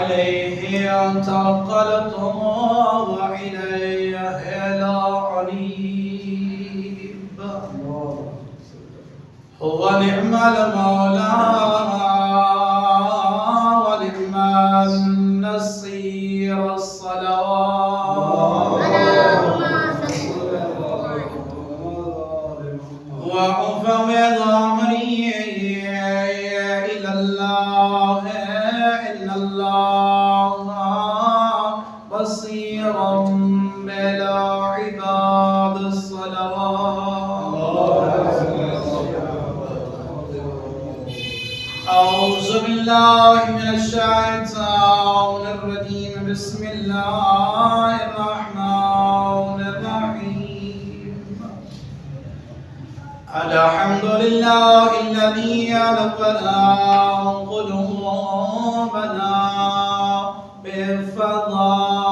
عليه توكلت وإليه الأنيب هو نعم المولى ونعم النصير الصلوات وأفوض أمري إلى الله إن الله بصير بالعباد الصلوات أعوذ بالله من الشيطان الرجيم بسم الله الرحمن الرحيم الحمد لله الذي ألقنا قلوبنا بفضائل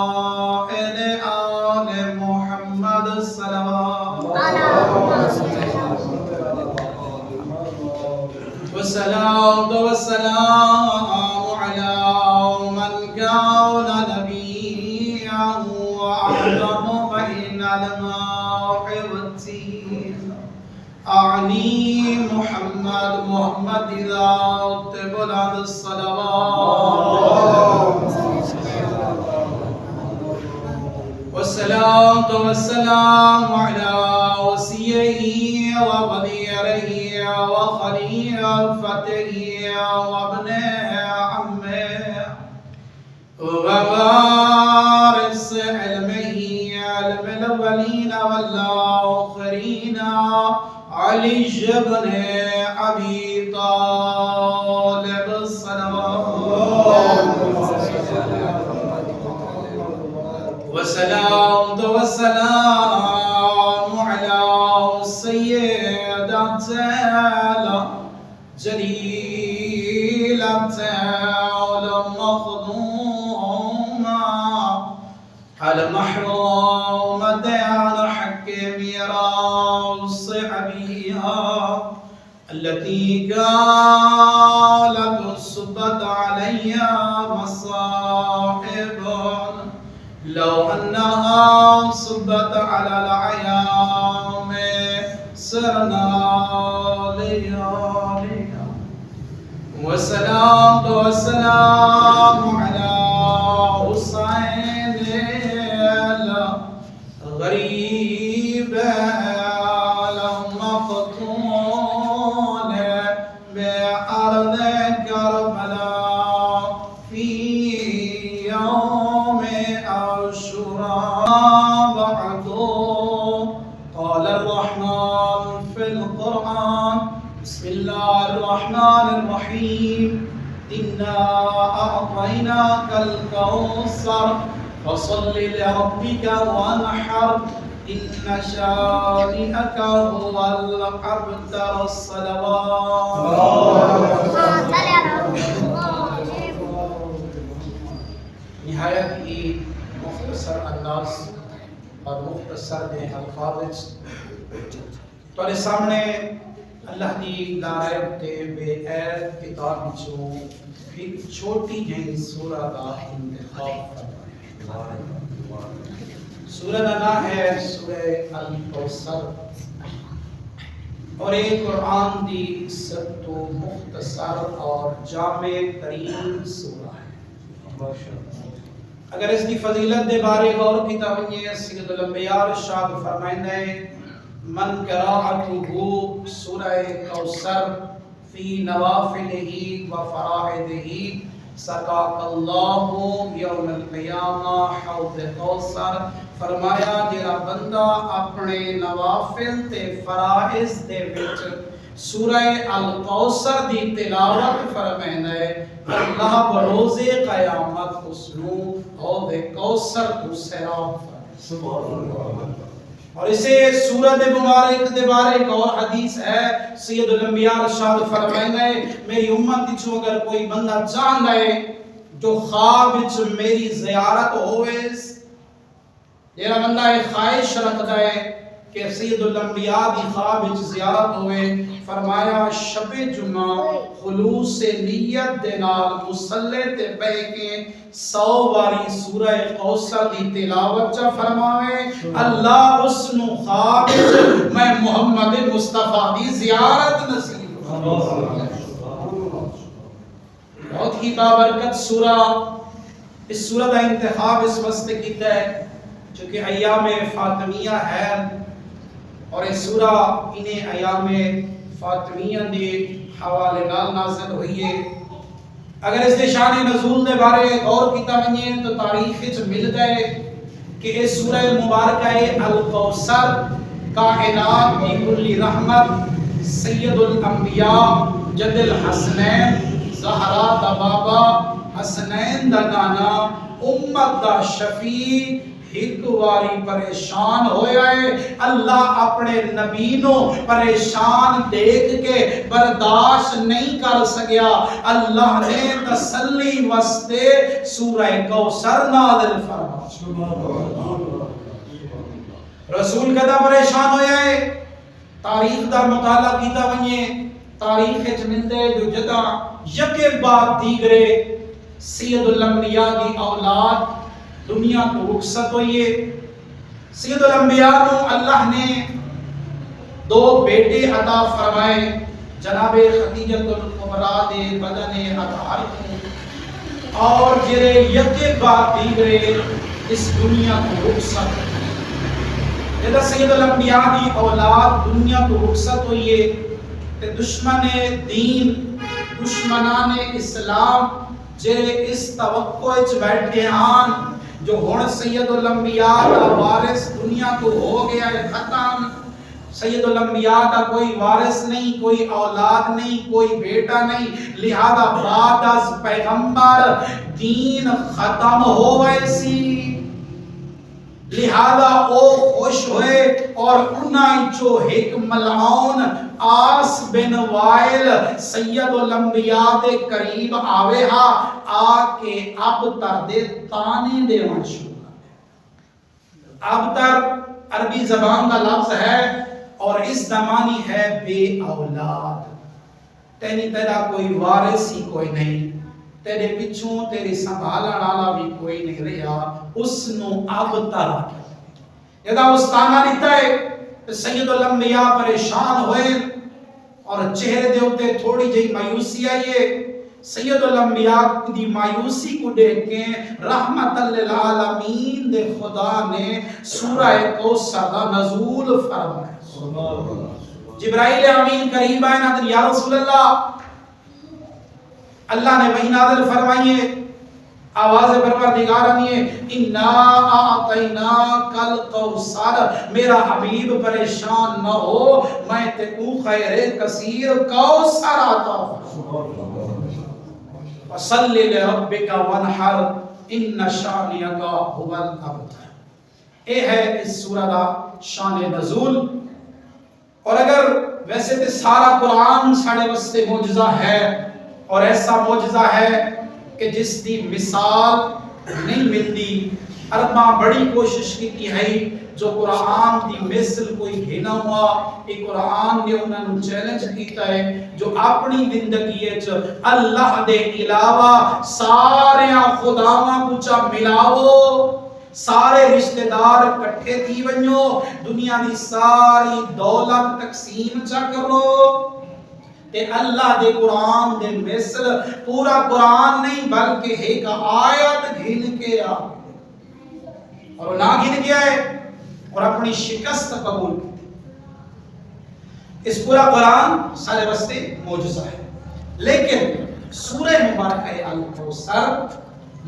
آل محمد الصلوات والصلاة والسلام على من كان نبيا وأعظم بين الماء والتين أعني محمد ذات بلاد الصلوات والصلاة والسلام على وصيه وغديره وخليفته وابن عمه ووارث علمه علم الأولين والآخرين علي بن أبي طالب الصلوات والصلاة والسلام على السيدة جليلة المخدومة المحرومة عن حق ميراث أبيها التي قالت صبت علي مصائب لو أنها صبت على العيام سرنا لياليها والصلاة والسلام على حسين الغريب المقتول بأرض كربلاء في يوم عاشوراء بعد قال الرحمن في القرآن بسم الله الرحمن الرحيم إنا أعطيناك الكوثر فصل لربك وانحر إن شانئك هو الأبتر الصلوات نہایت ہی مختصر انداز اور مختصر الفاظ تھوڑے سامنے اللہ دی نارائب تے بے عید کتاب چوں ایک چھوٹی جہی سورہ کا انتخاب سورہ کا نام ہے سورہ الکوثر اور ایک قرآن دی سب تو مختصر اور جامع ترین سورہ ہے اگر اس کی فضیلت دے بارے غور کی تاونیے سید الانبیاء ارشاد فرمائندے من قراءته سورہ کوثر فی نوافلہ و فرائضہ سقاک اللہ یوم القیامہ حوض کوثر فرمایا جڑا بندہ اپنے نوافل تے فرائض دے وچ سورہ الکوثر دی تلاوت فرمائندا ہے اللہ بروز قیامت اس نو حوض کوثر تو سیراب سبحان اللہ اور اسے سورہ مبارک دے بارے ایک اور حدیث ہے سید الانبیاء ارشاد فرمائندا ہے میری امت وچ اگر کوئی بندہ چاہندا ہے جو خواب وچ میری زیارت ہووے جڑا بندہ یہ خواہش رکھدا ہے کہ سید الانبیاء دی خواب وچ زیارت ہوئے، فرمایا شب جمعہ خلوص نیت دے نال مصلی تے بیٹھ کے 100 باری سورہ کوثر دی تلاوت چا فرماوے، اللہ اس نو خواب وچ میں محمد مصطفیٰ دی زیارت نصیب بہت ہی بابرکت سورہ۔ اس سورہ کا انتخاب اس واسطے کیتا ہے چونکہ ایام فاطمیہ ہے اور یہ سورہ انہیں ایام فاطمیہ دے حوالے نال نازل ہوئی ہے۔ اگر اس دے شان نزول دے بارے غور کیتا ونجے تو تاریخ وچ ملدا ہے کہ یہ سورہ مبارکہ الکوثر کائنات کی کلی رحمت، سید الانبیاء جد الحسنین زہرا دا بابا حسنین دا نانا امت دا شفیع ایک واری پریشان ہویا ہے۔ اللہ اپنے نبی نو پریشان دیکھ کے برداشت نہیں کر سکیا، اللہ نے تسلی واسطے سورہ کوثر نازل فرمایا۔ رسول کدا پریشان ہویا ہے؟ تاریخ دا مطالعہ کیتا ونجے تاریخ وچ ملدے جو جدا یکے بعد دیگرے سید الانبیاء کی اولاد دنیا کو رخصت ہوئی ہے۔ سید الانبیاء کو اللہ نے 2 بیٹے عطا فرمائے، جناب خدیجہ الکبریٰ دے بدن اطہر کو، اور جرے یکے بعد دیگرے اس دنیا کو رخصت جدا سید الانبیاء کی اولاد دنیا کو رخصت ہوئی ہے تے دشمن دین دشمنان اسلام جرے اس توقع وچ بیٹھے آن جو ہن سید الانبیاء کا وارث دنیا کو ہو گیا ہے ختم، سید الانبیاء کا کوئی وارث نہیں، کوئی اولاد نہیں، کوئی بیٹا نہیں، لہذا بعد از پیغمبر دین ختم ہوئے سی، لہذا او خوش ہوئے اور انہاں چو ایک ملعون آس بن وائل سید الانبیاء دے قریب آوے ہا آکے ابتر دے تانے دے شروع کر۔ ابتر عربی زبان کا لفظ ہے اور اس زمانی ہے بے اولاد، تینی تیرا کوئی وارث ہی کوئی نہیں، تیرے پچھوں تیری سنبھالن والا بھی کوئی نہیں رہا، اس نو ابتر جدا اس تانا دیتا ہے۔ سید الانبیاء پریشان ہوئے اور چہرے دے ہوتے تھوڑی جئی مایوسی آئیے۔ سید الانبیاء دی مایوسی کو دیکھ کے رحمت للعالمین دے خدا نے سورہ کوثر دا نزول فرمایا۔ جبرائیل امین قریب آئے نادر یا رسول اللہ نے وہی نازل فرمائیے، آواز پروردگار آنیے اِنَّا أَعْطَيْنَاكَ الْكَوْثَرَ، میرا حبیب پریشان نہ ہو، میں تے کو خیر کثیر کوثر عطا فَصَلِّ لِرَبِّكَ وَانْحَرْ إِنَّ شَانِئَكَ هُوَ الْأَبْتَرُ۔ اے ہے اس سورہ دا شان نزول۔ اور اگر ویسے تے سارا قرآن ساڑھے واسطے معجزہ ہے اور ایسا معجزہ ہے کہ جس دی مثال نہیں ملتی، عرباں بڑی کوشش کی ہے جو قرآن دی مثل کوئی گھنا ہوا، ایک قرآن نے انہوں نے چیلنج کیتا ہے جو اپنی زندگی اللہ دے علاوہ سارے خداواں کچھ ملاو، سارے رشتہ دار کٹھے تھی ونجو، دنیا دی ساری دولت تقسیم چا کرو، تے اللہ دے قرآن دے مثل پورا قرآن نہیں بلکہ ایک آیت گھن کے آ اور نہ گھن گیا ہے اور اپنی شکست قبول کی۔ اس پورا قرآن سارے واسطے معجزہ ہے، لیکن سورہ مبارکہ الکوثر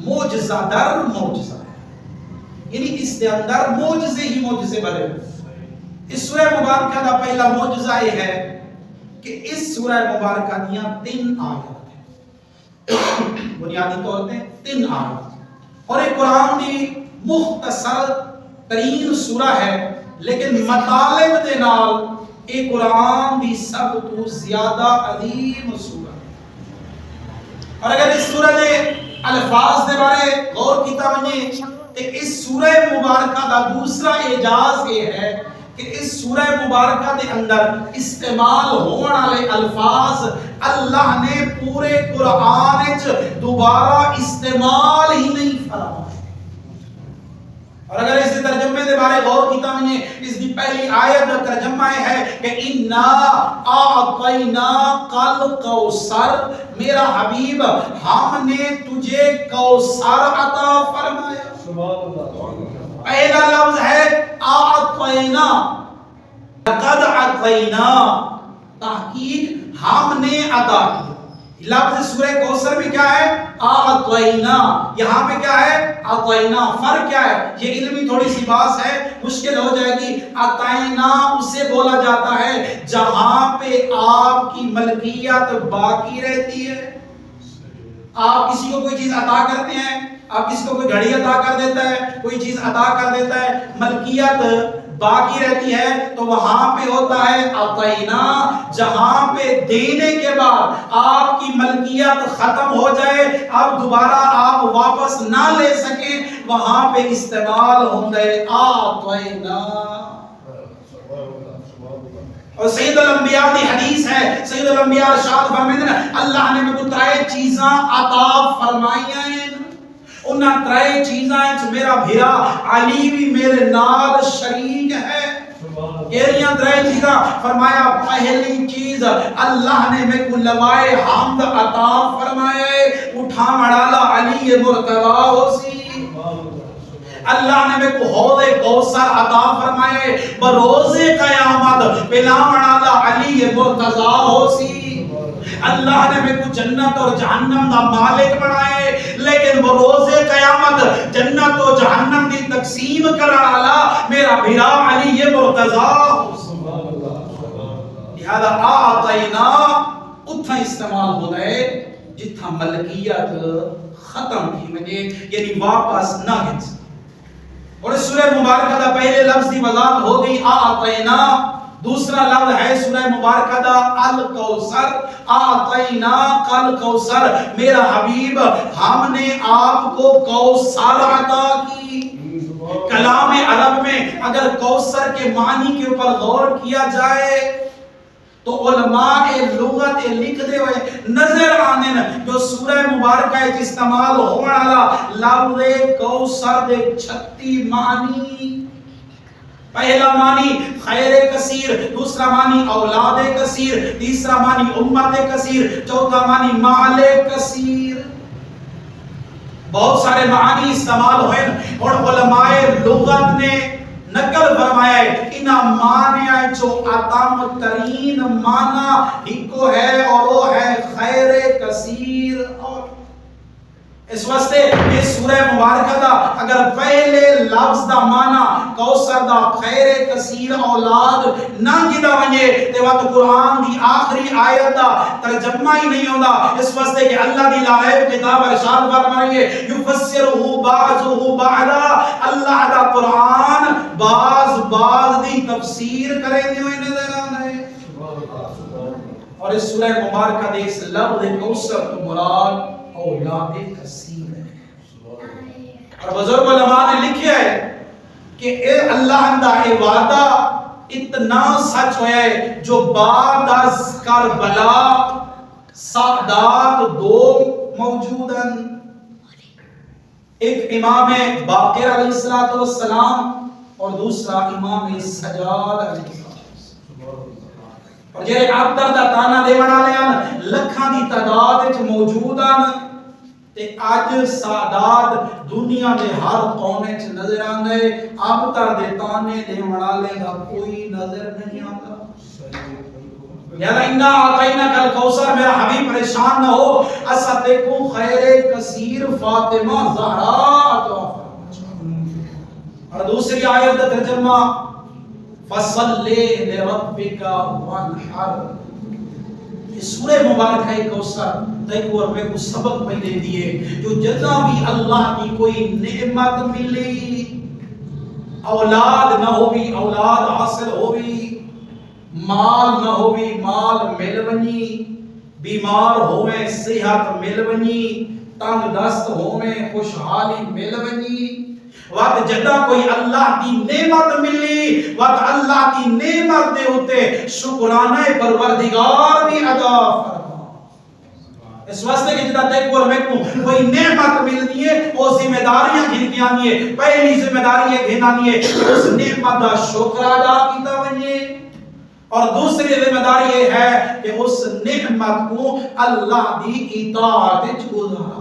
معجزہ در معجزہ ہے، یعنی اس کے اندر معجزے ہی معجزے بھرے ہوئے۔ اس سورہ مبارکہ کا پہلا معجزہ یہ ہے کہ اس سورہ مبارکہ دیاں 3 آیات ہیں، بنیادی طور پہ 3 آیات، اور ایک قرآن دی مختصر ترین سورہ ہے، لیکن مطالب دے نال ایک قرآن دی سب تو زیادہ عظیم سورہ ہے۔ اور اگر اس سورہ دے الفاظ دے بارے غور کیتا ونجے تے اس سورہ مبارکہ دا دوسرا اعجاز یہ ہے کہ اس سورہ مبارکہ دے اندر استعمال ہونے والے الفاظ اللہ نے پورے قرآن وچ دوبارہ استعمال ہی نہیں فرمائے. اور اگر اس ترجمے دے بارے غور کیتا میں اس دی پہلی آیت دا ترجمہ ہے کہ انا اعطینا کل کوثر، میرا حبیب ہم نے تجھے کوثر عطا فرمایا. سبحان اللہ. پہلا لفظ ہے اعطینا، لقد اعطینا، تحقیق ہم نے عطا کی. لفظ سورہ کوثر میں کیا ہے؟ اعطینا. یہاں پہ کیا ہے؟ اعطینا. فرق کیا ہے؟ یہ علمی تھوڑی سی بات ہے، مشکل ہو جائے گی. اعطینا اسے بولا جاتا ہے جہاں پہ آپ کی ملکیت باقی رہتی ہے. آپ کسی کو کوئی چیز عطا کرتے ہیں، آپ کسی کو کوئی گھڑی عطا کر دیتا ہے، کوئی چیز عطا کر دیتا ہے، ملکیت باقی رہتی ہے، تو وہاں پہ ہوتا ہے اعطینا. جہاں پہ دینے کے بعد آپ کی ملکیت ختم ہو جائے، اب دوبارہ آپ واپس نہ لے سکیں، وہاں پہ استعمال ہوتا ہے اعطینا. اور سید الانبیاء دی حدیث ہے، سید الانبیاء ارشاد فرماتے ہیں اللہ نے مجھے ترے چیزاں عطا فرمائیاں ہیں. انہاں ترے چیزاں وچ میرا بھیرا علی بھی میرے نال شریک ہے. کیڑیاں ترے چیزاں؟ فرمایا پہلی چیز اللہ نے میرے کو لوائے حمد عطا فرمایا ہے، اٹھا مڑالا علی مرتضی ہو سی. اللہ نے میرے کو حوض کوثر عطا فرمائے، بروز قیامت پلا مڑالا علی مرتضی ہو سی. اللہ نے میرے کو جنت اور جہنم دا مالک بنائے، لیکن بروز قیامت جنت اور جہنم دی تقسیم کرنے والا میرا بھیرا علی مرتضی ہو سی. لہذا اعطینا اتھا استعمال ہوتا ہے جتھا ملکیت ختم تھی، یعنی واپس نہ گھن. اور اس سورہ مبارکہ دا پہلے لفظ دی وضاحت ہو گئی اعطینا. دوسرا لفظ ہے سورہ مبارکہ دا الکوثر. اعطینا کل کوثر، میرا حبیب ہم نے آپ کو کوثر عطا کی. کلام عرب میں اگر کوثر کے معنی کے اوپر غور کیا جائے تو علماء لغت لکھتے ہوئے نظر آنے جو سورہ مبارکہ استعمال ہونے والا لفظ کوثر دے 36 معنی. پہلا معنی خیر کثیر، دوسرا معنی اولاد کثیر، تیسرا معنی امت کثیر، چوتھا معنی مال کثیر. بہت سارے معنی استعمال ہوئے اور علماء لغت نے نقل فرمایا ہے انہاں معنی جو اتم ترین معنی ایکو ہے اور وہ ہے خیر کثیر. اور اس واسطے اس سورہ مبارکہ دا اگر پہلے لفظ دا معنی کوثر دا خیر کثیر اولاد نہ کیتا ونجے تے وقت قرآن دی آخری آیت دا ترجمہ ہی نہیں ہوندا. اس واسطے کہ اللہ دی لائب کتاب ارشاد فرمائیے یفسرہ بعضہ بعضا، اللہ دا قرآن بعض دی تفسیر کریں دے ہوئے نظر آنا ہے. اور اس سورہ مبارکہ دے اس لفظ کوثر تو مراد اولاد کثیر ہے. اور بزرگ علماء نے لکھا ہے کہ اے اللہ دا وعدہ اتنا سچ ہویا ہے جو بعد از کربلا سعدات دو موجود ہیں. ایک امام باقر علیہ السلام اور دوسرا امام سجاد علیہ السلام. اور جڑے عبدر دا تانا دیون والے لکھاں دی تعداد وچ موجود ہیں تے اج سعادت دنیا دے ہر کونے وچ نظر آندے. عبدر دے تانے دیون والے دا کوئی نظر نہیں آندا. یعنی انا اعطینا کل کوثر، میرا حبیب پریشان نہ ہو، اسا تے کو خیر کثیر فاطمہ زہرا عطا فرمائے. اور دوسری آیت کا ترجمہ فصلی لربک وانحر. اس سورہ مبارکہ کوثر دیکھو اور میں کو سبق میں دے دیے جو جتنا بھی اللہ کی کوئی نعمت ملی، اولاد نہ ہوئی اولاد حاصل ہوئی، مال نہ ہوئی مال مل ونی، بیمار ہوئے صحت مل ونی، تنگ دست ہوئے خوشحالی مل ونی، وقت جدا کوئی اللہ دی نعمت ملی وقت اللہ دی نعمت دے ہوتے شکرانہ پروردگار بھی ادا فرما اس واسطے کہ جدا دیکھ اور میں کوئی نعمت مل دیئے وہ ذمہ داریاں گھن کے آنی ہے پہلی ذمہ داری ہے گھنانی ہے اس نعمت دا شکر ادا کیتا بنیے اور دوسری ذمہ داری یہ ہے کہ اس نعمت کو اللہ دی اطاعت گزارا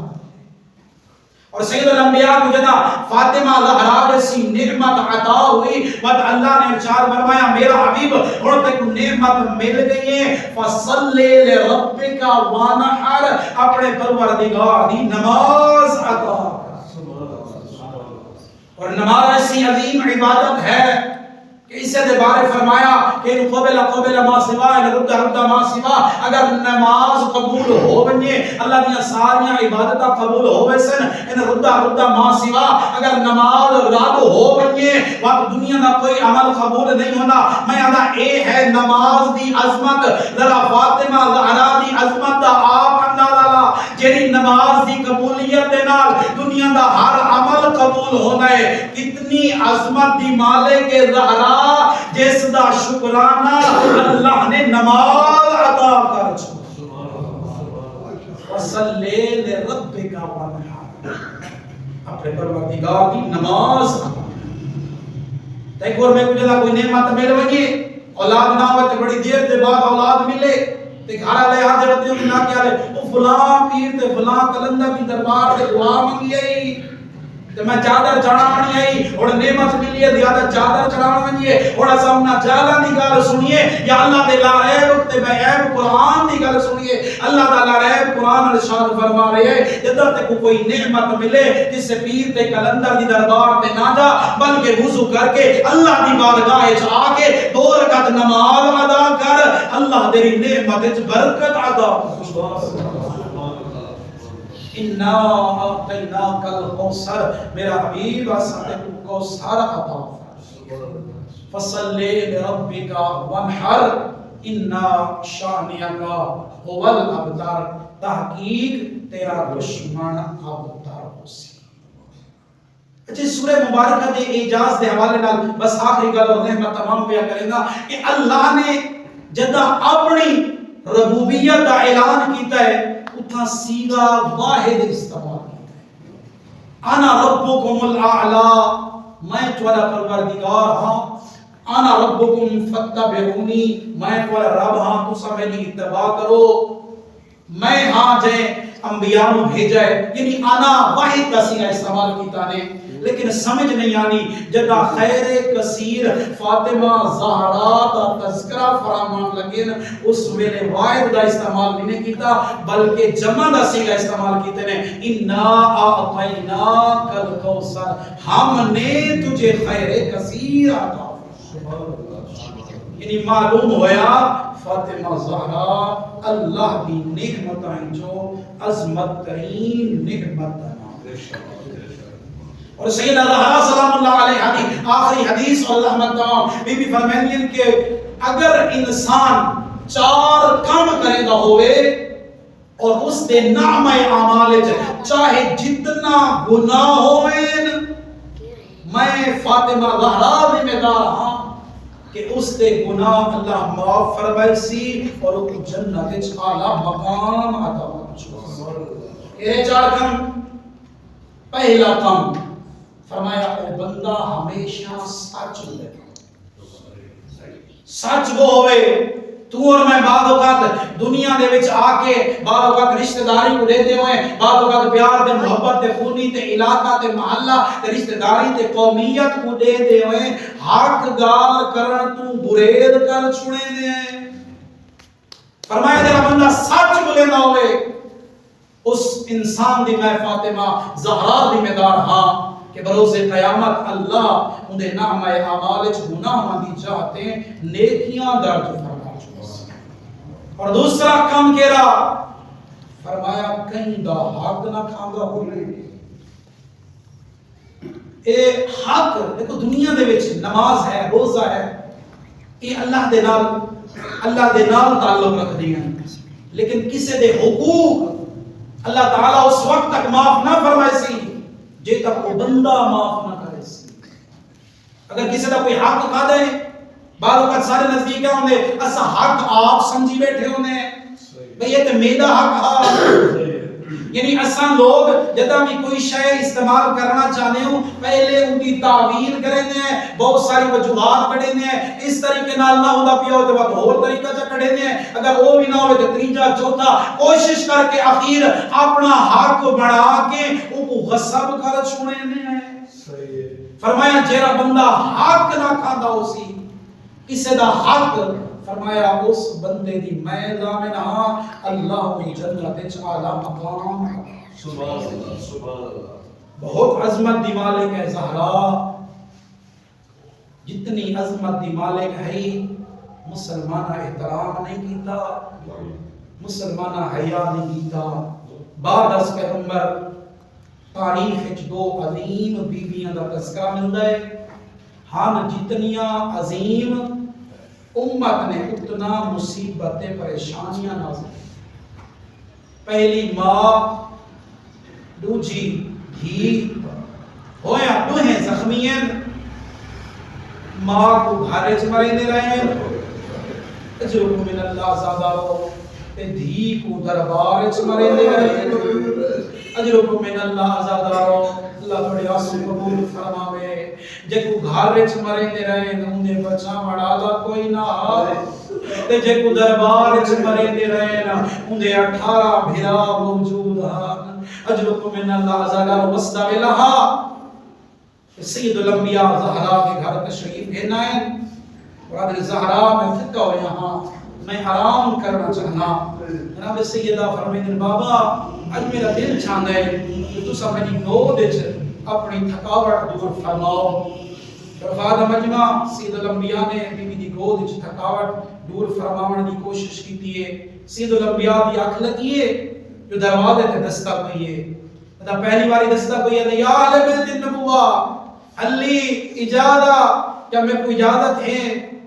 اور سید الانبیاء کو جدا فاطمہ زہرا جیسی نعمت عطا ہوئی وقت اللہ نے ارشاد فرمایا میرا حبیب اور تک نعمت مل گئی ہے فصلی لربک وانحر اپنے پروردگار دی نماز ادا اور نماز ایسی عظیم عبادت ہے کہ اسے دے بارے فرمایا کہ ان قبل ما سوا ان رد ما سوا اگر نماز قبول ہو بنیے اللہ دیا ساریاں عبادتہ قبول ہو بیسن ان رد ما سوا اگر نماز رد ہو بنیے وقت دنیا نہ کوئی عمل قبول نہیں ہونا میں ادا اے ہے نماز دی عظمت ذرا فاطمہ زہرا دی عظمت دا آپ اندازہ لا جیڑی نماز دی قبولیت دے نال دنیا دا ہر عمل قبول ہونا ہے کتنی عظمت دی مالک زہرا جس دا شکرانہ اللہ نے نماز عطا کر چھوڑا وصلی لربک وانحر اپنے پروردگار کی نماز دیکھو میں کچھ کوئی نعمت مل وگی اولاد نہ ہوئے تو بڑی دیر دے بعد اولاد ملے تے گھر والے آ جاتے ہیں نہ کیا لے او فلاں پیر تے فلاں کلندر کی دربار تے دعا منگی آئی تے میں چادر چڑھانی آئی اور نعمت ملی ہے زیادہ چادر چڑھانی ہے اور ایسا انہاں جالا دی گل سنیے یا اللہ دے لا عیب تے بے عیب قرآن دی گل سنیے اللہ تعالی عیب قرآن ارشاد فرما رہے ہیں جدھر تک کوئی نعمت ملے جس سے پیر تے کلندر دی دربار تے نہ جا بلکہ وضو کر کے اللہ دی بارگاہ وچ آ کے 2 رکعت نماز ادا کر اللہ تیری نعمت وچ برکت عطا اِنَّا أَعْطَيْنَاكَ الْكَوْثَرَ میرا حبیب اساتے کو کوثر عطا فرما فصلی لربک وانحر اِنَّا شَانِئَكَ هُوَ الْأَبْتَرُ تحقیق تیرا دشمن ابتر ہو سی اچھے سورہ مبارکہ دے اعجاز دے حوالے نال بس آخری گل اور میں تمام پیا کریں گا کہ اللہ نے جدہ اپنی ربوبیت کا اعلان کیتا ہے اتھا سیگا واحد استعمال کیتا ہے انا ربکم الاعلی میں توالا پروردگار ہاں انا ربکم فتبعونی میں توالا رب ہاں تو سب میری اتباع کرو میں ہاں جائے انبیاء نو بھیجا ہے یعنی انا واحد کا سیگا استعمال کیتا نے لیکن سمجھ نہیں آنی جدا خیر کثیر فاطمہ زہرا دا تذکرہ فرامان لگے اس ویلے واحد دا استعمال نہیں کیتا بلکہ جمع دا سیگا استعمال کیتے نے انا اعطیناک الکوثر ہم نے تجھے خیر کثیر عطا یعنی معلوم ہویا فاطمہ زہرا اللہ دی نعمتیں جو عظمت ترین نعمت اور سیدہ زہرا سلام اللہ علیہ آخری حدیث اور رحمت بی بی فرمائیں کہ اگر انسان 4 کام کرے گا ہوئے اور اس دے نعمہ اعمال چاہے جتنا گناہ ہوئے میں فاطمہ زہرا ذمہ دار ہاں کہ اس دے گناہ اللہ معاف فرمائے سی اور وہ جنت وچ اعلی مقام عطا فرمائے یہ 4 کام پہلا کام فرمایا او بندہ ہمیشہ سچ بولے سچ وہ ہوئے تو اور میں بعض اوقات دنیا دے وچ آ کے بعض اوقات رشتہ داری کو دیتے ہوئے بعض اوقات پیار تے محبت تے خونی تے علاقہ تے محلہ تے رشتہ داری تے قومیت کو دیتے ہوئے حق گال کرن تو برید کر چھوڑے دے ہیں فرمایا جڑا بندہ سچ بولے نہ ہوئے اس انسان دی میں فاطمہ زہرا ذمہ دار ہاں کہ بروز قیامت اللہ اندے نعمہ اعمال وچ گناہاں دی جاتے نیکیاں درج فرما اور دوسرا کام کیڑا فرمایا کہیں دا حق نہ کھاندا ہوئے اے حق دیکھو دنیا دے وچ نماز ہے روزہ ہے یہ اللہ دے نال تعلق رکھ دی ہیں لیکن کسے دے حقوق اللہ تعالیٰ اس وقت تک معاف نہ فرمائے سی جے تک وہ بندہ معاف نہ کرے اگر کسی دا کوئی حق کھا دے بعض اوقات سارے نزدیک ہوندے اسا حق آپ سمجھی بیٹھے ہوندے بھئی یہ تے میرا حق ہے یعنی اساں لوگ جدا بھی کوئی شے استعمال کرنا چاہتے ہوں پہلے ان کی تعویل کریں ہیں بہت ساری وجوہات کڑیں ہیں اس طریقے نال نہ ہوتا پیا ہوتے وقت اور طریقہ چا کڑیں ہیں اگر وہ بھی نہ ہوئے تو تیجا چوتھا کوشش کر کے اخیر اپنا حق بڑھا کے وہ کو غصب کر چھوڑنے ہیں فرمایا جیرا بندہ حق نہ کھاندہ اسی کسے دا حق فرمایا اس بندے دی میں ضامنہ اللہ کی جنت وچ اعلی مقام سبحان اللہ سبحان اللہ بہت عظمت دی مالک ہے زہرا جتنی عظمت دی مالک ہے مسلمانہ احترام نہیں کیتا مسلمانہ حیا نہیں کیتا بعد از پیغمبر تاریخ وچ دو عظیم بیویاں دا تذکرہ ملدا ہے ہاں جتنیاں عظیم امت نے اتنا مصیبتیں پریشانیاں نازل پہلی ماں دوجی دھی ہویا دوہیں زخمین ماں کو گھارے چمرے دے رہے ہیں اجرکم من اللہ زادارو دھی کو دربار چمرے دے رہے ہیں اجرکم من اللہ زادارو اللہ بڑے آسو قبول فرماوے جے کو گھر وچ مرے دے رہے انہیں بچا وڑالا کوئی نہ تے جے کو دربار وچ مرے دے رہے انہیں 18 بھرا موجود ہن اجرکم من اللہ زادارو وسدا لہا سید الانبیاء زہرا کے گھر تشریف لینا ہے برادر زہرا میں تھکا ہو یہاں میں آرام کرنا چاہنا جناب سیدہ فرمائیں بابا اج میرا دل چاہتا ہے کہ تسا میری گود وچ اپنی تھکاوٹ دور فرماؤ رفاعت مجمع سید الانبیاء نے بی بی دی گود وچ تھکاوٹ دور فرماون دی کوشش کیتی ہے سید الانبیاء دی اکھ لگی ہے جو دروازے تے دستک ہوئی ہے ادا پہلی باری دستک ہوئی ہے یا اہل بیت النبوہ علی اجازت کیا میں کوئی اجازت ہے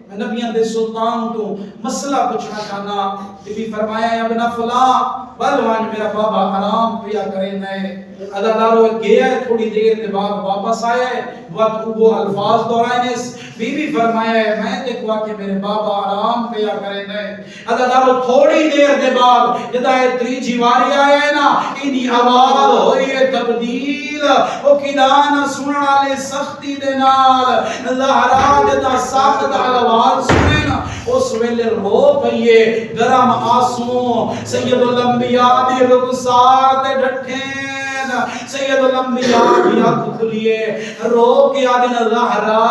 میں نبیان دے سلطان تو مسئلہ پوچھنا چاہنا بی بی فرمایا یا ابن فلاں بلوان میرا بابا آرام پیا کرے نئے ادادارو گیا ہے تھوڑی دیر کے بعد واپس آیا ہے وقت وہ الفاظ دورائیں بی بی فرمایا ہے میں دیکھوا کہ میرے بابا آرام پیا کرے نئے ادادارو تھوڑی دیر کے بعد جدا ہے تریجی واری آیا ہے نا انہی آواز ہوئی ہے تبدیل او کدان سننا لے سختی دے نال زہرا جدا ساخت آواز سنے نا اس ویلے رو پئیے گرم آنسو سید الانبیاء دی رخسار تے ڈٹھیں سید الانبیاء کی آنکھ کھلیے رو کے آدن زہرا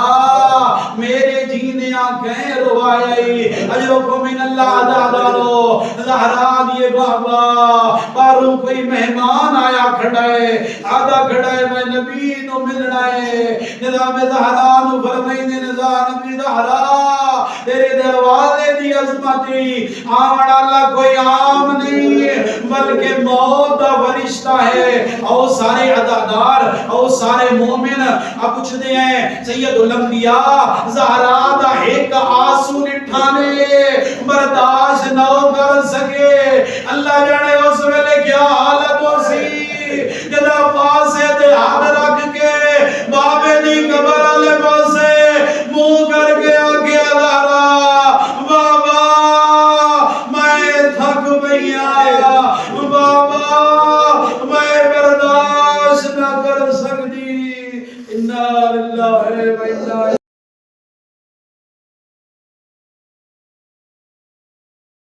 میرے جینے آنکھیں روائی اجرکم من اللہ عدادارو زہرا دیے بابا باروں کوئی مہمان آیا کھڑائے آدھا کھڑائے میں نبی نو ملنا ہے نظام زہرا نو فرمائیں نبی زہرا تیرے دروازے دی عظمتی آمد اللہ کوئی عام نہیں بلکہ موت دا فرشتہ ہے او سارے عدادار او سارے مومن اب پوچھ دے ہیں سید الانبیاء زہرا دا ایک آنسو نٹھانے برداشت نہ کر سکے اللہ جانے اس ویلے کیا حالت ہو سی جدا پاسے تے ہاتھ رکھ کے بابے دی قبر والے پاسے منہ کر کے آگے زہرا بابا میں تھک پیا بابا میں برداشت نہ کر سکتی انا للہ و انا